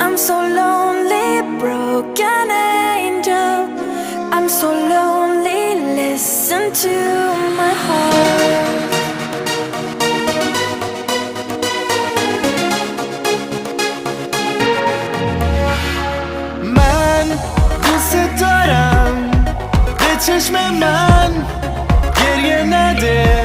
I'm so lonely, broken angel. I'm so lonely, listen to my heart. من دوست دارم به چشم من گریه نده